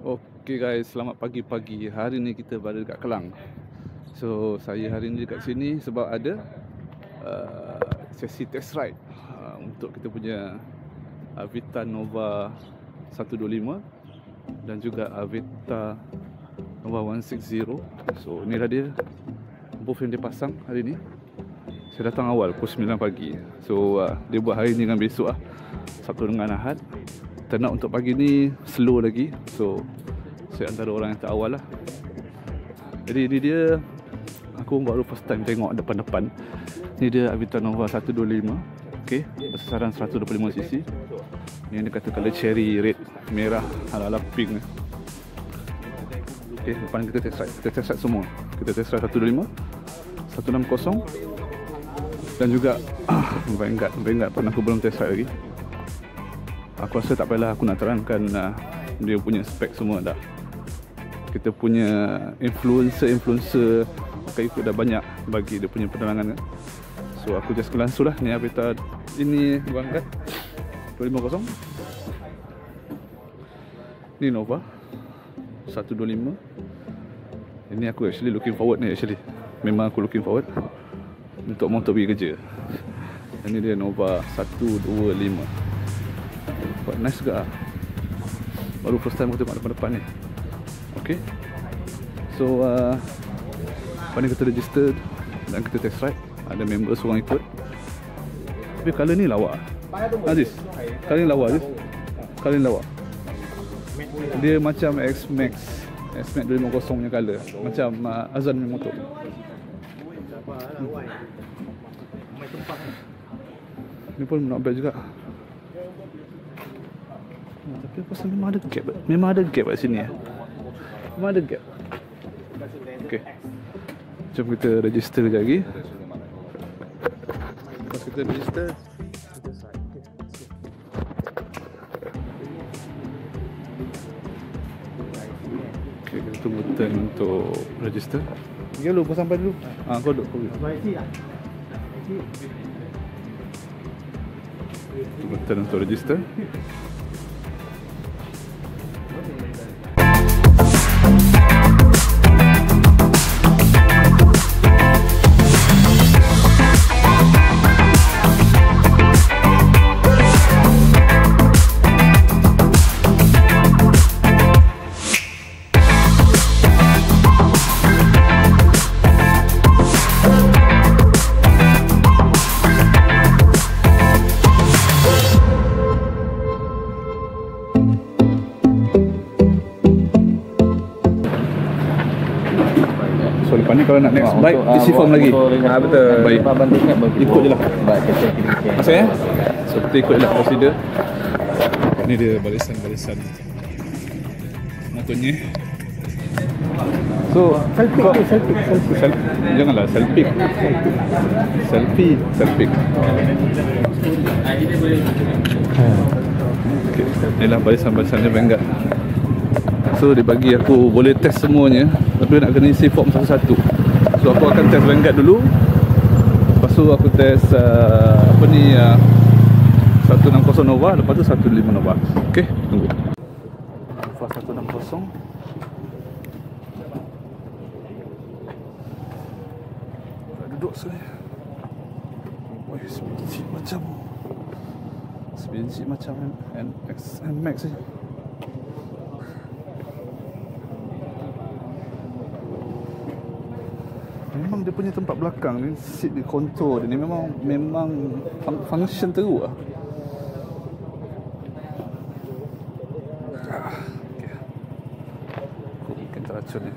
Okay guys, selamat pagi-pagi. Hari ni kita berada dekat Kelang. So saya hari ni dekat sini sebab ada sesi test ride untuk kita punya Avita Nova 125 dan juga Avita Nova 160. So inilah dia booth yang dia pasang hari ni. Saya datang awal pukul 9 pagi. So dia buat hari ni dengan besok Sabtu dengan Ahad. Turn out untuk pagi ni slow lagi. So saya antara orang yang terawal lah. Jadi ini dia, aku baru first time tengok depan-depan. Ni dia Avita Nova 125. Okay, besaran 125cc. Ni dia kata color cherry red, merah, ala-ala pink. Okay, depan kita test ride. Kita test ride semua. Kita test ride 125, 160 dan juga Vanguard pun aku belum test ride lagi. Aku rasa tak payahlah aku nak terangkan dia punya spek semua dah. Kita punya influencer pakai ikut dah banyak bagi dia punya penerangan kan. So aku just langsung lah ni Avita ini Vanguard 250. Ni Nova 125. Ini aku actually looking forward ni actually. Memang aku looking forward untuk motor pergi kerja. Ini dia Nova 125. Buat nice juga lah. Baru first time aku tengok depan-depan ni. Okay, so lepas ni kita register dan kita test ride. Ada members orang ikut. Tapi colour ni lawa Aziz, colour ni lawa Aziz. Colour ni lawa. Dia macam X-Max 250 punya colour. Macam Azan punya motor. Ni pun not bad juga. Tapi aku rasa memang ada gap. Memang ada gap kat sini Memang ada gap. Okay, jom kita register sekejap lagi. Lepas kita register, okay, kita tunggu turn untuk register. Pergi dulu, kau sampai dulu. Kau duduk. Tunggu turn untuk register. So lepas ni kalau nak next bike, isi form lagi. Betul. Baik. Ikut je lah. Baik, Maksudnya? So kita ikut je lah prosedur. Ni dia barisan motornya. So selfie. Janganlah selfie. Okay. Inilah barisan-barisannya Vanguard. So dia bagi aku boleh test semuanya, tapi nak kena isi form satu-satu. So aku akan test Vanguard dulu. Lepas tu aku test 160 Nova, lepas tu 125 Nova. Okay, tunggu. Nova 160. Duduk sini. Wah, sebiji macam NX Max ni. Memang dia punya tempat belakang ni, seat ni, kontor dia ni memang function teruk lah. Okay. Aku mungkin teracun ni.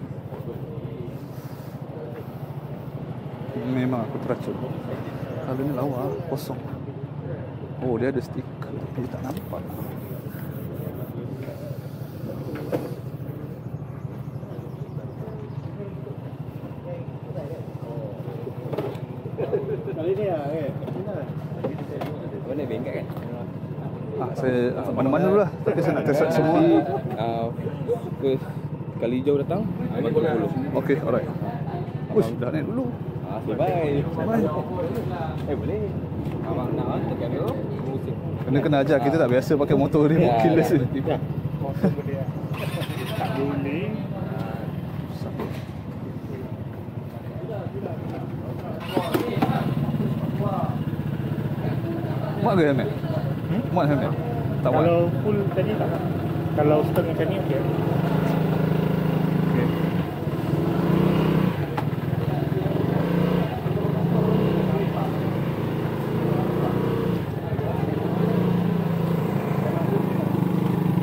Memang aku teracun. Kalau ni lawa, kosong. Oh, dia ada stiker tapi tak nampak. Mana bengkat kan? Saya mana-mana dulu lah. Tapi saya nak test semua. Ke kali hijau datang, bagi 20. Okay, alright. Ush, dah naik dulu. Bye. Bye. Boleh. Abang nak tekan dulu. Kena ajar, kita tak biasa pakai motor remote keyless ni. Tak boleh. Muat ke helmet? Muat helmet? Tak muat? Kalau full tadi tak. Kalau setengah macam ni okey. Okay.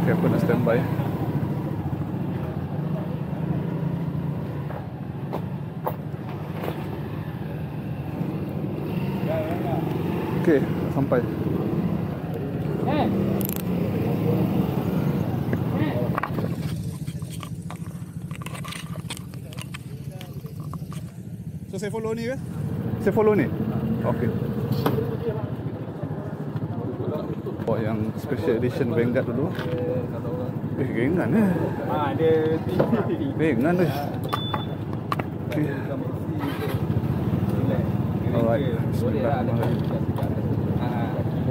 Okay, aku nak standby. Okay, sampai. So saya follow ni ke? Saya follow ni? Okay. Oh, yang special edition Vanguard dulu. Ringan eh. Dia Ringan eh. Okay. Alright. Bismillahirrahmanirrahim.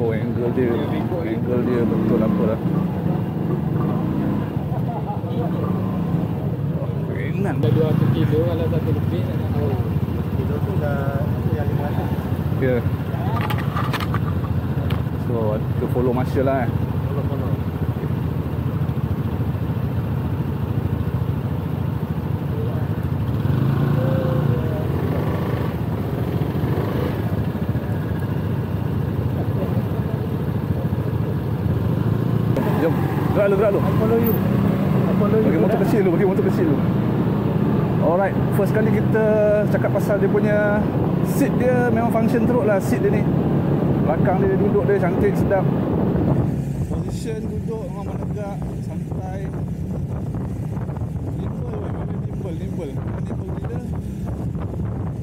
Oh, angle dia betul apa lah. Ringan. dah 200 kilo kalau 1 lebih nak tahu. Kilo tu dah yang 500. Ya. So, kita follow marshal lah eh. Follow. Jom. Gerak lu. Follow you. Bagi motor kecil lu. Alright, first kali kita cakap pasal dia punya seat dia memang function teruk lah seat dia ni. Belakang dia duduk dia cantik, sedap. Position duduk memang menegak, santai. Nimble gila.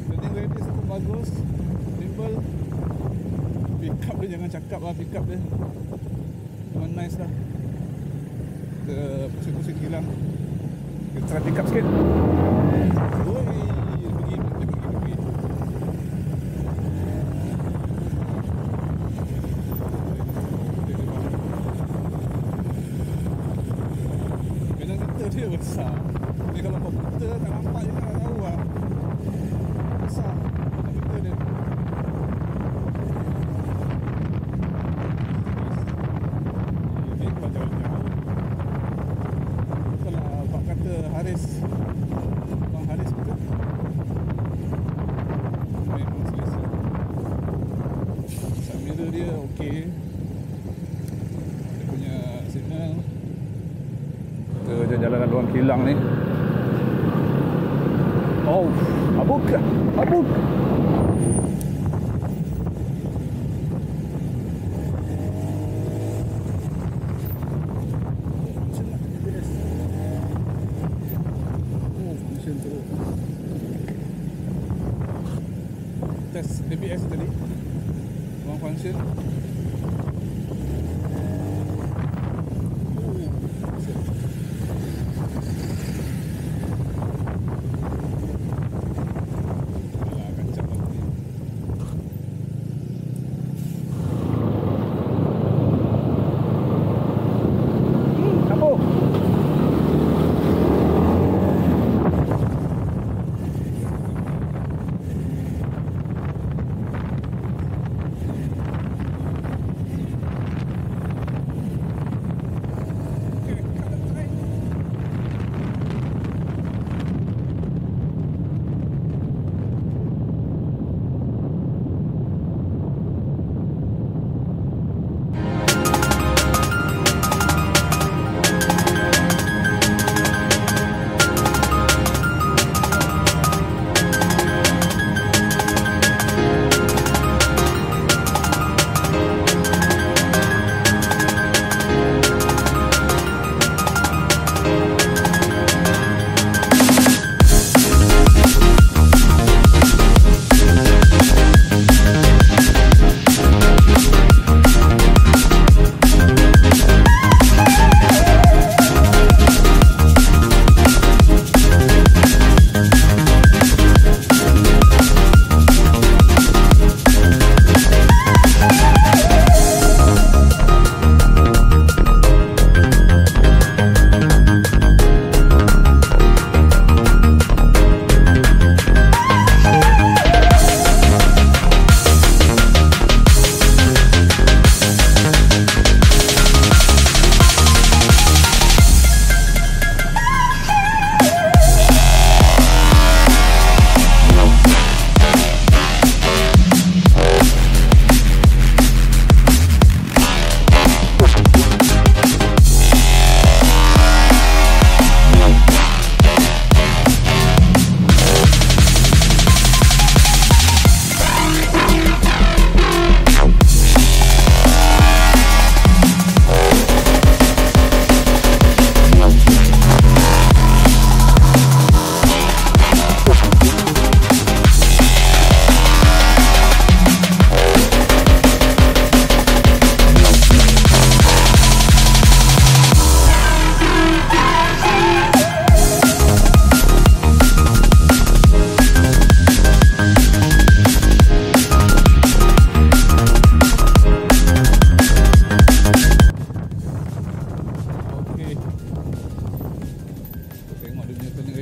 Turning radius pun bagus. Nimble. Pick up dia jangan cakap lah, pick up dia memang nice lah. Kita pusing-pusing hilang. Kita try pick up sikit. Oi, dia pergi. Kadang kita dia besar. Dia kalau komputer tak nampak je tak tahu lah. Besar komputer dia. Ini buat jauh-jauh. Kalau abang kata Haris, Bang Haris betul, memang selesa. Side mirror dia okey. Dia punya signal. Kita jalan kat luar kilang ni. Oh, abuk. Test ABS tadi. One function.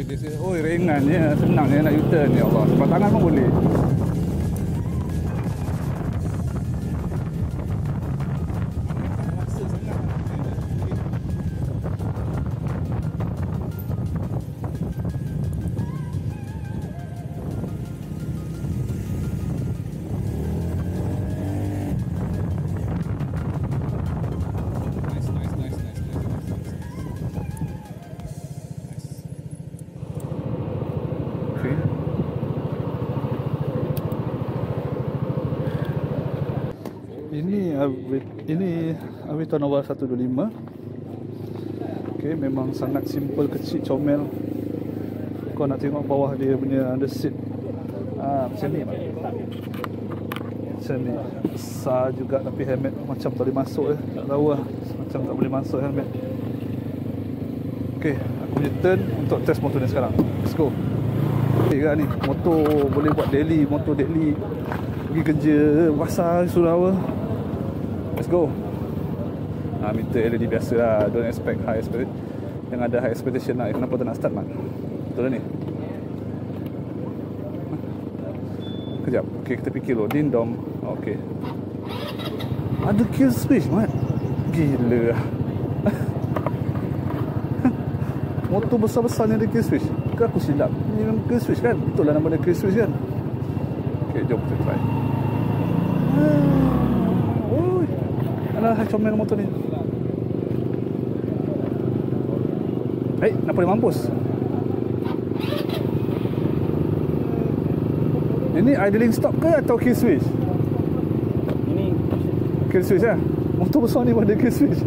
Oh, ringannya, senangnya nak U-turn, ya Allah. Sebelah tangan pun boleh. Ini Avita Nova 125. Okey, memang sangat simple, kecil, comel. Kau nak tengok bawah dia punya under seat. Macam ni. Macam ni. Besar juga tapi helmet macam tak boleh masuk tak tahu lah. Macam tak boleh masuk helmet. Okey, aku punya turn untuk test motor ni sekarang. Let's go. Okey kan ni, motor boleh buat daily, motor daily. Pergi kerja, pasar, Surawa. Let's go. Meter LED biasa lah. Don't expect high expectation. Yang ada high expectation lah. Kenapa tak nak start, Mat? Betul lah ni. Kejap. Okay, kita fikir dulu. Ding dong. Okay. Ada kill switch, Mat. Gila. Motor besar-besar ni ada kill switch. Ke aku silap? Ni memang kill switch kan? Betul lah nama dia kill switch kan? Okay, jom kita try. Alah, comel motor ni. Kenapa dia mampus? Ini idling stop ke atau kill switch? Ini kill switch lah. Motor besar ni pun ada kill switch.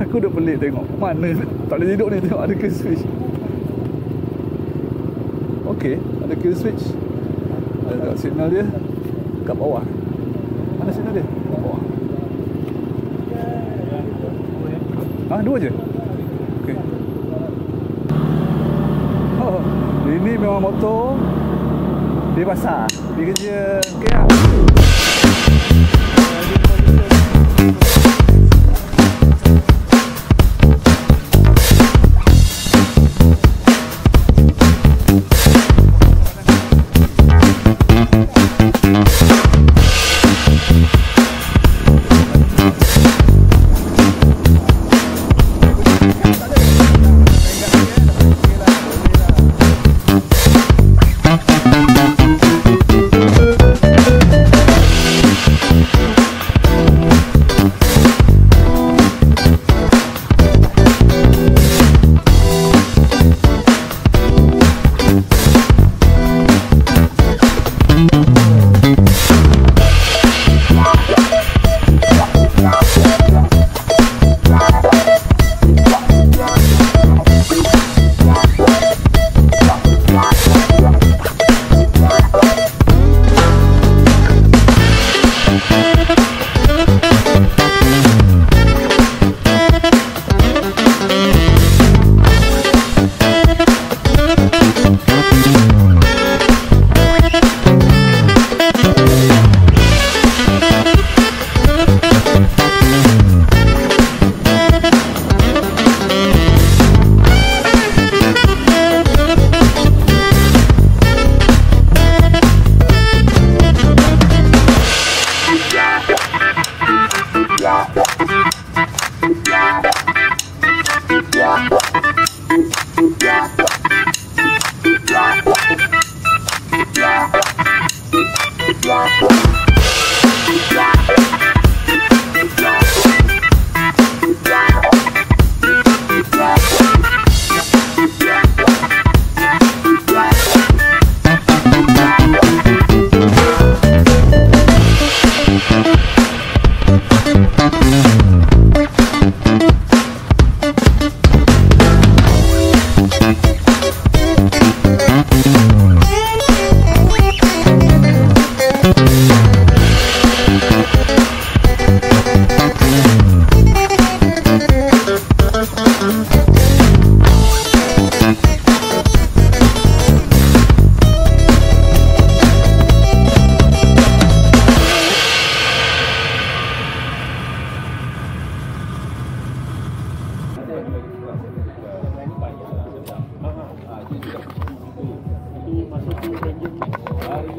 Aku dah pelik tengok. Mana tak boleh duduk ni, tengok ada kill switch. Okey, ada kill switch. Ada signal dia kat bawah. Mana signal dia? Kat bawah. Dua je? Okey. Oh, ini memang motor di pasar, di kerja. Okey lah.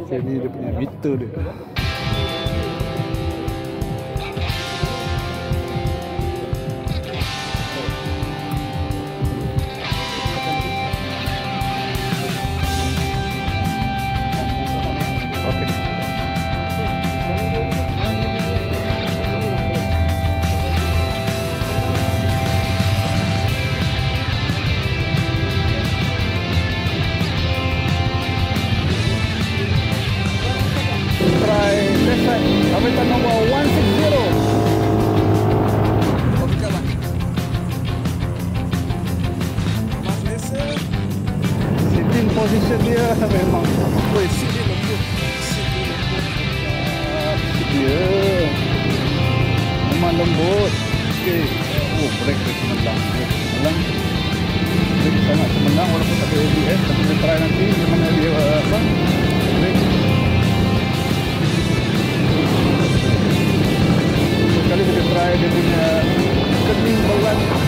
Okay, ni dia punya meter dia. Avitan nombor 160. Sitting position dia memang dia memang lembut. Okay. Oh, brake dia cemerlang. Brake sangat cemerlang walaupun tak ada ABS. Tapi kita try nanti mana dia apa brake. Sekali kita try dia punya kening berat. Pak.